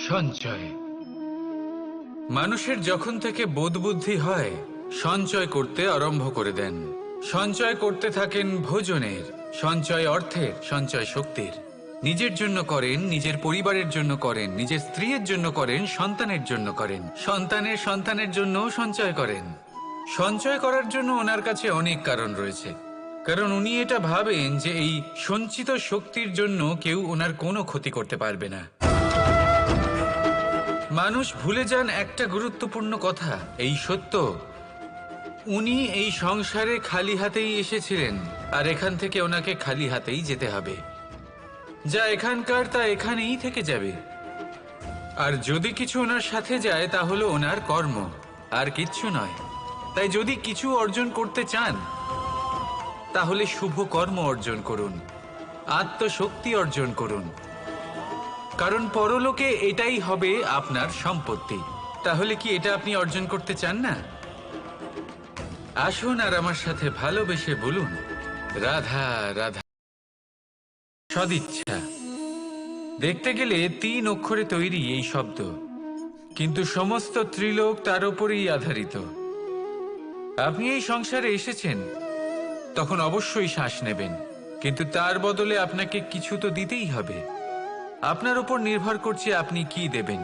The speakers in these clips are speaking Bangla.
সঞ্চয়। মানুষের যখন থেকে বোধ বুদ্ধি হয় সঞ্চয় করতে আরম্ভ করে দেন। সঞ্চয় করতে থাকেন ভোজনের, সঞ্চয় অর্থের, সঞ্চয় শক্তির। নিজের জন্য করেন, নিজের পরিবারের জন্য করেন, নিজের স্ত্রীর জন্য করেন, সন্তানের জন্য করেন, সন্তানের সন্তানের জন্যও সঞ্চয় করেন। সঞ্চয় করার জন্য ওনার কাছে অনেক কারণ রয়েছে, কারণ উনি এটা ভাবেন যে এই সঞ্চিত শক্তির জন্য কেউ ওনার কোনো ক্ষতি করতে পারবে না। মানুষ ভুলে যান একটা গুরুত্বপূর্ণ কথা, এই সত্য, উনি এই সংসারে খালি হাতেই এসেছিলেন আর এখান থেকে ওনাকে খালি হাতেই যেতে হবে। যা এখানকার তা এখানেই থেকে যাবে। আর যদি কিছু ওনার সাথে যায় তা হলো ওনার কর্ম, আর কিচ্ছু নয়। তাই যদি কিছু অর্জন করতে চান তাহলে শুভ কর্ম অর্জন করুন, আত্মশক্তি অর্জন করুন, কারণ পরলোকে এটাই হবে আপনার সম্পত্তি। তাহলে কি এটা আপনি অর্জন করতে চান না? আসুন আর আমার সাথে ভালোবেসে বলুন, রাধা রাধা। সদিচ্ছা। দেখতে গেলে 3 অক্ষরে তৈরি এই শব্দ, কিন্তু সমস্ত ত্রিলোক তার উপরেই আধারিত। আপনি এই সংসারে এসেছেন, তখন অবশ্যই শ্বাস নেবেন, কিন্তু তার বদলে আপনাকে কিছু তো দিতেই হবে। আপনার উপর নির্ভর করছে আপনি কি দেবেন।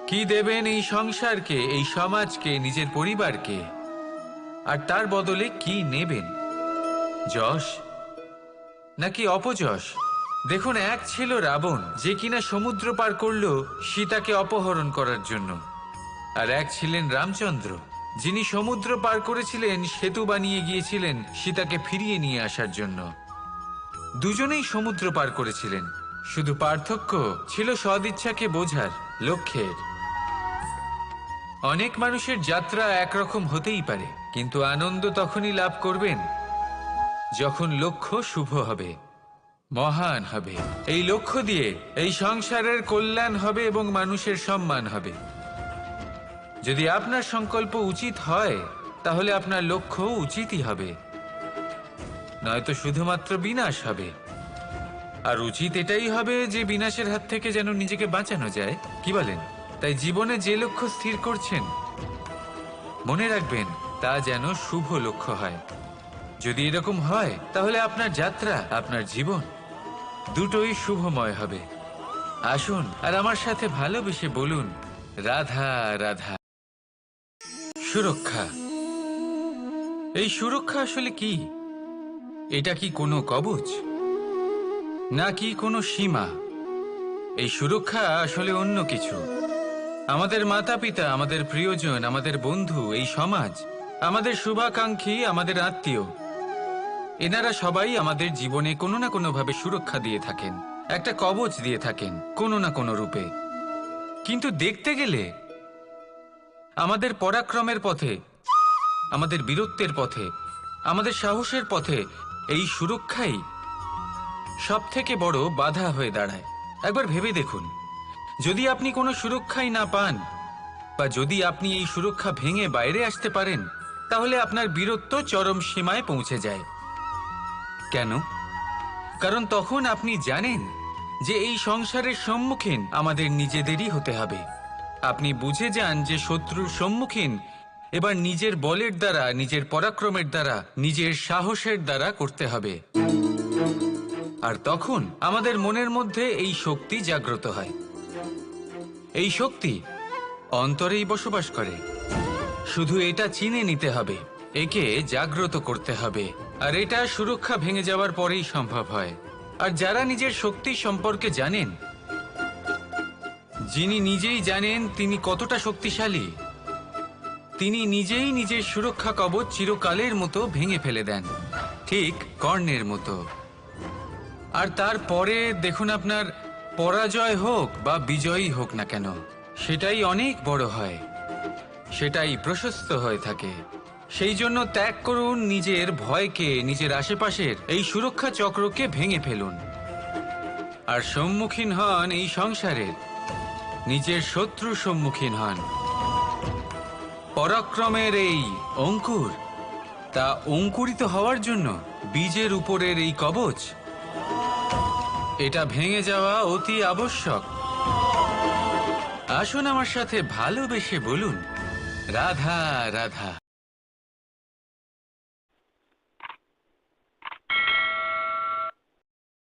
কি দেবেন এই সংসারকে, এই সমাজকে, নিজের পরিবারকে, আর তার বদলে কি নেবেন? যশ নাকি অপযশ? দেখুন, এক ছিল রাবণ, যে কিনা সমুদ্র পার করল সীতাকে অপহরণ করার জন্য, আর এক ছিলেন রামচন্দ্র, যিনি সমুদ্র পার করেছিলেন, সেতু বানিয়ে গিয়েছিলেন সীতাকে ফিরিয়ে নিয়ে আসার জন্য। দুজনেই সমুদ্র পার করেছিলেন, শুধু পার্থক্য ছিল সদিচ্ছাকে বোঝার, লক্ষ্যের। অনেক মানুষের যাত্রা একরকম হতেই পারে, কিন্তু আনন্দ তখনই লাভ করবেন যখন লক্ষ্য শুভ হবে, মহান হবে। এই লক্ষ্য দিয়ে এই সংসারের কল্যাণ হবে এবং মানুষের সম্মান হবে। যদি আপনার সংকল্প উচিত হয় তাহলে আপনার লক্ষ্য উচিতই হবে, নয়তো শুধুমাত্র বিনাশ হবে। আর উচিত এটাই হবে যে বিনাশের হাত থেকে যেন নিজেকে বাঁচানো যায়, কি বলেন? তাই জীবনে যে লক্ষ্য স্থির করছেন, মনে রাখবেন তা যেন শুভ লক্ষ্য হয়। যদি এরকম হয় তাহলে আপনার যাত্রা, আপনার জীবন দুটোই শুভময় হবে। আসুন আর আমার সাথে ভালোবেসে বলুন, রাধা রাধা। সুরক্ষা। এই সুরক্ষা আসলে কি? এটা কি কোনো কবচ নাকি কোনো সীমা? এই সুরক্ষা আসলে অন্য কিছু। আমাদের মাতা পিতা, আমাদের প্রিয়জন, আমাদের বন্ধু, এই সমাজ, আমাদের শুভাকাঙ্ক্ষী, আমাদের আত্মীয়, এনারা সবাই আমাদের জীবনে কোনো না কোনো ভাবে সুরক্ষা দিয়ে থাকেন, একটা কবচ দিয়ে থাকেন কোনো না কোনো রূপে। কিন্তু দেখতে গেলে আমাদের পরাক্রমের পথে, আমাদের বীরত্বের পথে, আমাদের সাহসের পথে এই সুরক্ষাই সব থেকে বড় বাধা হয়ে দাঁড়ায়। একবার ভেবে দেখুন, যদি আপনি কোনো সুরক্ষাই না পান, বা যদি আপনি এই সুরক্ষা ভেঙে বাইরে আসতে পারেন, তাহলে আপনার বীরত্ব চরম সীমায় পৌঁছে যায়। কেন? কারণ তখন আপনি জানেন যে এই সংসারের সম্মুখীন আমাদের নিজেদেরই হতে হবে। আপনি বুঝে যান যে শত্রুর সম্মুখীন এবার নিজের বলের দ্বারা, নিজের পরাক্রমের দ্বারা, নিজের সাহসের দ্বারা করতে হবে। আর তখন আমাদের মনের মধ্যে এই শক্তি জাগ্রত হয়। এই শক্তি অন্তরেই বসবাস করে, শুধু এটা চিনে নিতে হবে, একে জাগ্রত করতে হবে। আর এটা সুরক্ষা ভেঙে যাওয়ার পরেই সম্ভব হয়। আর যারা নিজের শক্তি সম্পর্কে জানেন, যিনি নিজেই জানেন তিনি কতটা শক্তিশালী, তিনি নিজেই নিজের সুরক্ষা কবচ চিরকালের মতো ভেঙে ফেলে দেন, ঠিক কর্ণের মতো। আর তারপরে দেখুন, আপনার পরাজয় হোক বা বিজয়ী হোক না কেন, সেটাই অনেক বড় হয়, সেটাই প্রশস্ত হয়ে থাকে। সেই জন্য ত্যাগ করুন নিজের ভয়কে, নিজের আশেপাশের এই সুরক্ষা চক্রকে ভেঙে ফেলুন, আর সম্মুখীন হন এই সংসারের নিজের শত্রুর সম্মুখীন হন। পরাক্রমের এই অঙ্কুর, তা অঙ্কুরিত হওয়ার জন্য বীজের উপরের এই কবচ, এটা ভেঙে যাওয়া অতি আবশ্যক। আসুন আমার সাথে ভালোবেসে বলুন রাধা রাধা।